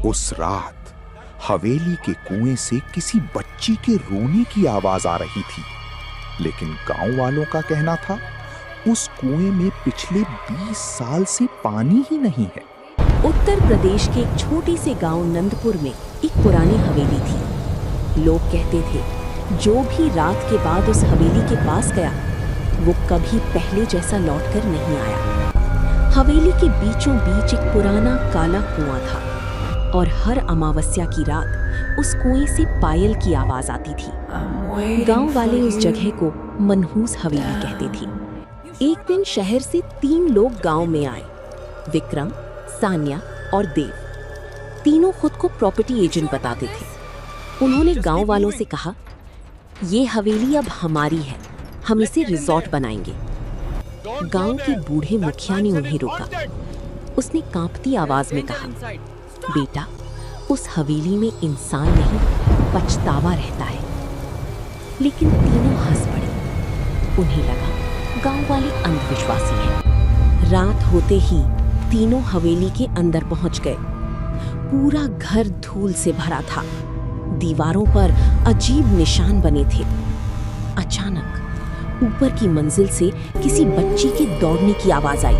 उस रात हवेली के कुएं से किसी बच्ची के रोने की आवाज आ रही थी, लेकिन गांव वालों का कहना था उस कुएं में पिछले 20 साल से पानी ही नहीं है। उत्तर प्रदेश के एक छोटे से गांव नंदपुर में एक पुरानी हवेली थी। लोग कहते थे जो भी रात के बाद उस हवेली के पास गया वो कभी पहले जैसा लौटकर नहीं आया। हवेली के बीचों बीच एक पुराना काला कुआं था और हर अमावस्या की रात उस कुएं से पायल की आवाज आती थी। गांव वाले उस जगह को मनहूस हवेली कहते थे। एक दिन शहर से 3 लोग गांव में आए, विक्रम, सान्या और देव। तीनों खुद को प्रॉपर्टी एजेंट बताते थे। उन्होंने गांव वालों से कहा, ये हवेली अब हमारी है, हम इसे रिजॉर्ट बनाएंगे। गांव के बूढ़े मुखिया ने उन्हें रोका। उसने कांपती आवाज में कहा, बेटा, उस हवेली में इंसान नहीं, पछतावा रहता है। लेकिन तीनों हंस पड़े। उन्हें लगा गांव वाले अंधविश्वासी हैं। रात होते ही तीनों हवेली के अंदर पहुंच गए। पूरा घर धूल से भरा था। दीवारों पर अजीब निशान बने थे। अचानक ऊपर की मंजिल से किसी बच्ची के दौड़ने की आवाज आई।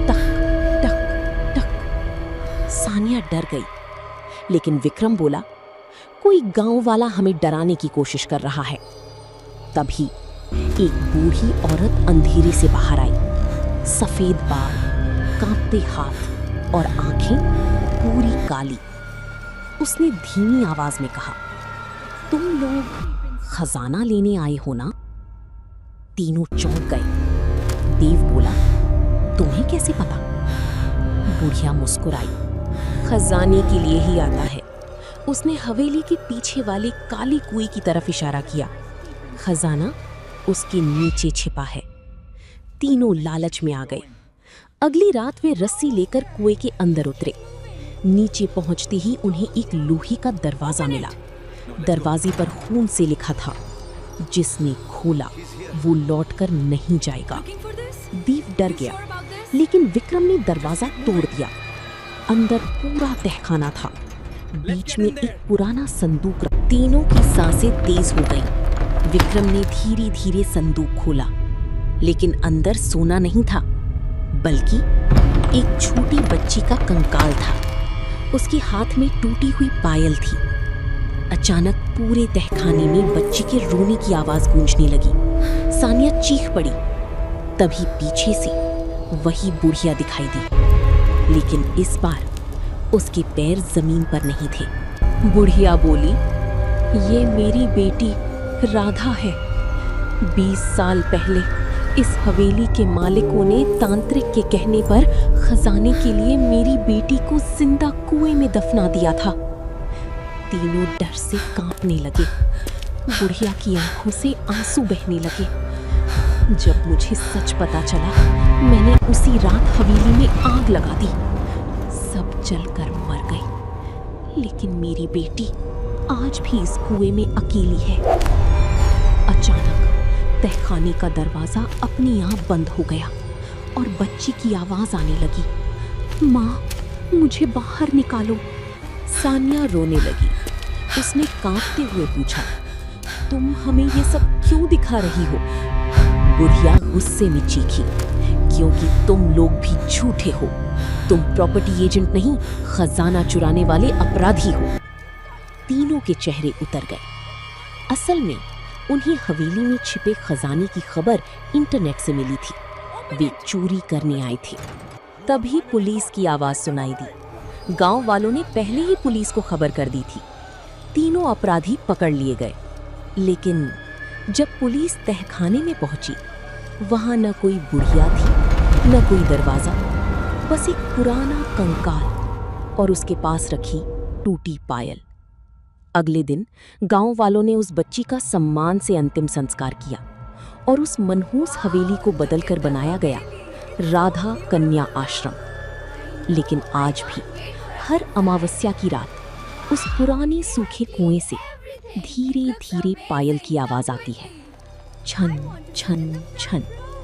टक टक टक। सानिया डर गई, लेकिन विक्रम बोला, कोई गांव वाला हमें डराने की कोशिश कर रहा है। तभी एक बूढ़ी औरत अंधेरे से बाहर आई। सफेद बाल, कांपते हाथ और आंखें पूरी काली। उसने धीमी आवाज में कहा, तुम लोग खजाना लेने आए हो ना? तीनों चौंक गए। देव बोला, तुम्हें कैसे पता? बुढ़िया मुस्कुराई, खजाने के लिए ही आता है। उसने हवेली के पीछे वाले काले कुएं की तरफ इशारा किया। खजाना उसके नीचे छिपा है। तीनों लालच में आ गए। अगली रात वे रस्सी लेकर कुएं के अंदर उतरे। नीचे पहुंचते ही उन्हें एक लोहे का दरवाजा मिला। दरवाजे पर खून से लिखा था, जिसने खोला वो लौटकर नहीं जाएगा। दीव डर गया, लेकिन विक्रम ने दरवाजा तोड़ दिया। अंदर पूरा तहखाना था। बीच में एक पुराना संदूक रखा। तीनों की सांसें तेज हो गईं। विक्रम ने धीरे धीरे संदूक खोला, लेकिन अंदर सोना नहीं था, बल्कि एक छोटी बच्ची का कंकाल था। उसके हाथ में टूटी हुई पायल थी। अचानक पूरे तहखाने में बच्ची के रोने की आवाज गूंजने लगी। सानिया चीख पड़ी। तभी पीछे से वही बुढ़िया दिखाई दी, लेकिन इस बार उसके पैर जमीन पर नहीं थे। बुढ़िया बोली, ये मेरी बेटी राधा है। 20 साल पहले इस हवेली के मालिकों ने तांत्रिक के कहने पर खजाने के लिए मेरी बेटी को जिंदा कुएं में दफना दिया था। तीनों डर से कांपने लगे। बुढ़िया की आंखों से आंसू बहने लगे। जब मुझे सच पता चला, मैंने उसी रात हवेली में आग लगा दी। सब जलकर मर गई, लेकिन मेरी बेटी आज भी इस कुएं में अकेली है। अचानक तहखाने का दरवाजा अपने आप बंद हो गया और बच्ची की आवाज आने लगी, माँ, मुझे बाहर निकालो। सानिया रोने लगी। उसने कांपते हुए पूछा, तुम हमें ये सब क्यों दिखा रही हो? बुढ़िया गुस्से में चीखी, क्योंकि तुम लोग भी झूठे हो। तुम प्रॉपर्टी एजेंट नहीं, खजाना चुराने वाले अपराधी हो। तीनों के चेहरे उतर गए। असल में उन्हें हवेली में छिपे खजाने की खबर इंटरनेट से मिली थी। वे चोरी करने आए थे। तभी पुलिस की आवाज सुनाई दी। गांव वालों ने पहले ही पुलिस को खबर कर दी थी। तीनों अपराधी पकड़ लिए गए, लेकिन जब पुलिस तहखाने में पहुंची, वहां न कोई बुढ़िया थी, न कोई दरवाजा, बस एक पुराना कंकाल और उसके पास रखी टूटी पायल। अगले दिन गांव वालों ने उस बच्ची का सम्मान से अंतिम संस्कार किया और उस मनहूस हवेली को बदलकर बनाया गया राधा कन्या आश्रम। लेकिन आज भी हर अमावस्या की रात उस पुराने सूखे कुएं से धीरे धीरे पायल की आवाज आती है, छन छन छन।